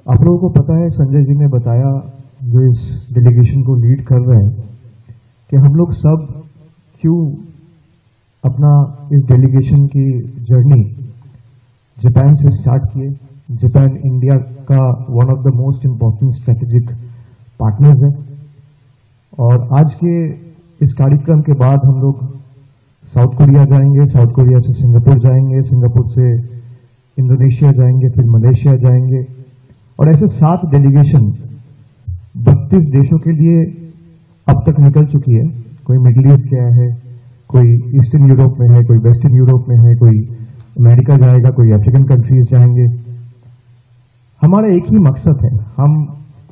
आप लोगों को पता है, संजय जी ने बताया, जो इस डेलीगेशन को लीड कर रहे हैं, कि हम लोग सब क्यों अपना इस डेलीगेशन की जर्नी जापान से स्टार्ट किए। जापान इंडिया का one of the most important strategic partners है, और आज के इस कार्यक्रम के बाद हम लोग साउथ कोरिया जाएंगे, साउथ कोरिया से सिंगापुर जाएंगे, सिंगापुर से इंडोनेशिया जाएंगे, फिर मलेशिया जाएंगे, और ऐसे 7 डेलीगेशन 32 देशों के लिए अब तक निकल चुकी है। कोई मिडिल ईस्ट गया है, कोई ईस्टर्न यूरोप में है, कोई वेस्टर्न यूरोप में है, कोई अमेरिका जाएगा, कोई अफ्रीकन कंट्रीज जाएंगे। हमारा एक ही मकसद है, हम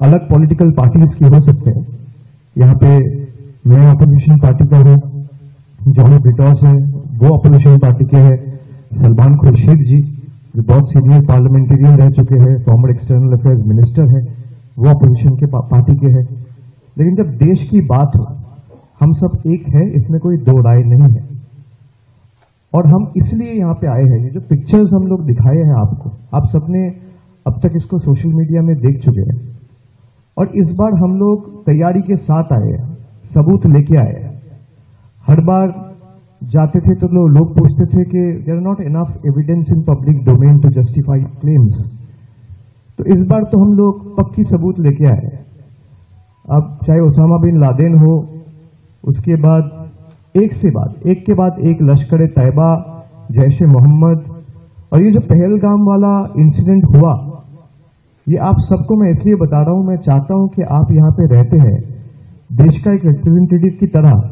अलग पॉलिटिकल पार्टीज की हो सकते हैं। यहाँ पे मैं अपोजिशन पार्टी का हूँ, जॉनी ब्रिटॉस है वो अपोजिशन पार्टी के हैं, सलमान खुर्शीद जी जो बहुत सीनियर पार्लियामेंटेरियन रह चुके हैं, फॉर्मर एक्सटर्नल अफेयर्स मिनिस्टर है, वो अपोजिशन के पार्टी के हैं। लेकिन जब देश की बात हो, हम सब एक है, इसमें कोई दो राय नहीं है। और हम इसलिए यहाँ पे आए हैं, ये जो पिक्चर्स हम लोग दिखाए हैं आपको, आप सबने अब तक इसको सोशल मीडिया में देख चुके हैं, और इस बार हम लोग तैयारी के साथ आए हैं, सबूत लेके आए हैं। हर बार जाते थे तो लोग पूछते थे कि there are not enough evidence in public domain to justify claims. तो इस बार तो हम लोग पक्की सबूत लेके आए हैं। अब चाहे ओसामा बिन लादेन हो, उसके बाद एक के बाद एक लश्कर तैयबा, जैश ए मोहम्मद, और ये जो पहलगाम वाला इंसिडेंट हुआ, ये आप सबको मैं इसलिए बता रहा हूं, मैं चाहता हूं कि आप यहाँ पे रहते हैं, देश का एक रिप्रेजेंटेटिव की तरह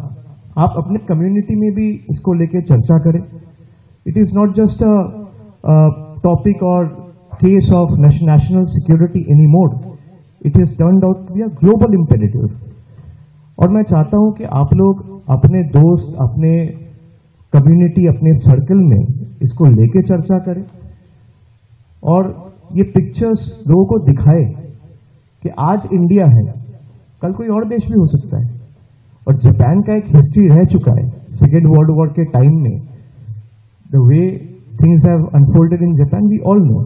आप अपने कम्युनिटी में भी इसको लेके चर्चा करें। It is not just a topic और case of national security any more, it is turned out to be a global imperative. और मैं चाहता हूं कि आप लोग अपने दोस्त, अपने कम्युनिटी, अपने सर्कल में इसको लेके चर्चा करें, और ये पिक्चर्स लोगों को दिखाए कि आज इंडिया है, कल कोई और देश भी हो सकता है। और जापान का एक हिस्ट्री रह चुका है, सेकेंड वर्ल्ड वॉर के टाइम में the way things have unfolded in Japan we all know.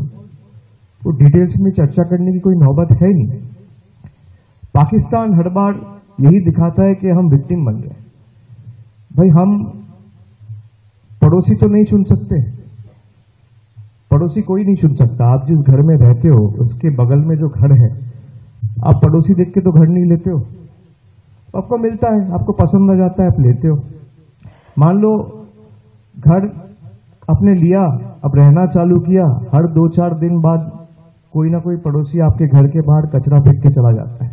तो डिटेल्स में चर्चा करने की कोई नौबत है नहीं। पाकिस्तान हर बार यही दिखाता है कि हम विक्टिम बन गए। भाई, हम पड़ोसी तो नहीं चुन सकते, पड़ोसी कोई नहीं चुन सकता। आप जिस घर में रहते हो उसके बगल में जो घर है, आप पड़ोसी देख के तो घर नहीं लेते हो, आपको मिलता है, आपको पसंद आ जाता है, आप लेते हो। मान लो घर आपने लिया, अब रहना चालू किया, हर 2-4 दिन बाद कोई ना कोई पड़ोसी आपके घर के बाहर कचरा फेंक के चला जाता है।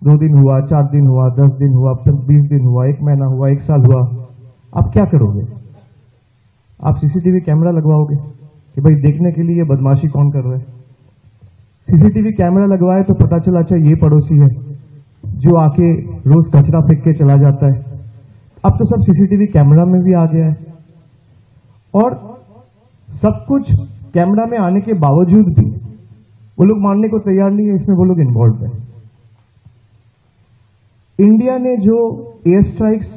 2 दिन हुआ, 4 दिन हुआ, 10 दिन हुआ, अब तक 20 दिन हुआ, 1 महीना हुआ, 1 साल हुआ, आप क्या करोगे? आप सीसीटीवी कैमरा लगवाओगे कि भाई देखने के लिए ये बदमाशी कौन कर रहा है। सीसीटीवी कैमरा लगवाए तो पता चला अच्छा ये पड़ोसी है जो आके रोज कचरा फेंक के चला जाता है। अब तो सब सीसीटीवी कैमरा में भी आ गया है, और सब कुछ कैमरा में आने के बावजूद भी वो लोग मानने को तैयार नहीं है, इसमें वो लोग इन्वॉल्व है। इंडिया ने जो एयर स्ट्राइक्स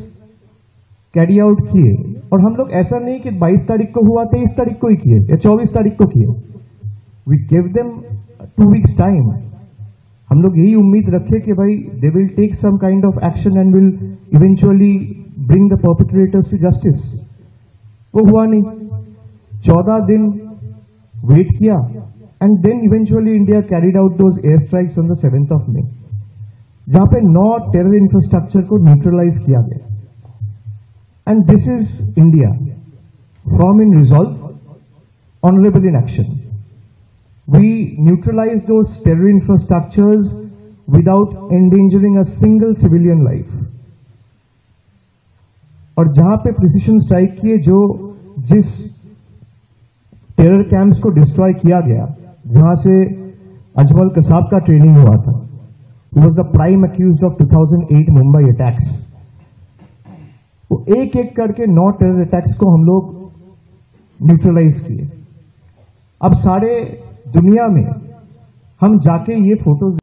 कैरी आउट किए, और हम लोग ऐसा नहीं कि 22 तारीख को हुआ, 23 तारीख को ही किए या 24 तारीख को किए, we give them 2 weeks time. हम लोग यही उम्मीद रखे कि भाई they will take some kind of action and will eventually bring the perpetrators to justice. वो हुआ नहीं, 14 दिन वेट किया, and then eventually India carried out those air strikes on the 7th of May, जहां पे 9 टेरर इंफ्रास्ट्रक्चर को neutralise किया गया। And this is India, firm in resolve, honourable in action. We neutralize those terror infrastructures without endangering a single civilian life. और जहां पे precision strike किए, जो जिस टेरर कैंप्स को डिस्ट्रॉय किया गया, जहां से अजमल कसाब का ट्रेनिंग हुआ था, he was the prime accused of 2008 Mumbai attacks. वो एक एक करके 9 टेरर अटैक्स को हम लोग न्यूट्रलाइज किए। अब सारे दुनिया में हम जाके ये फोटोज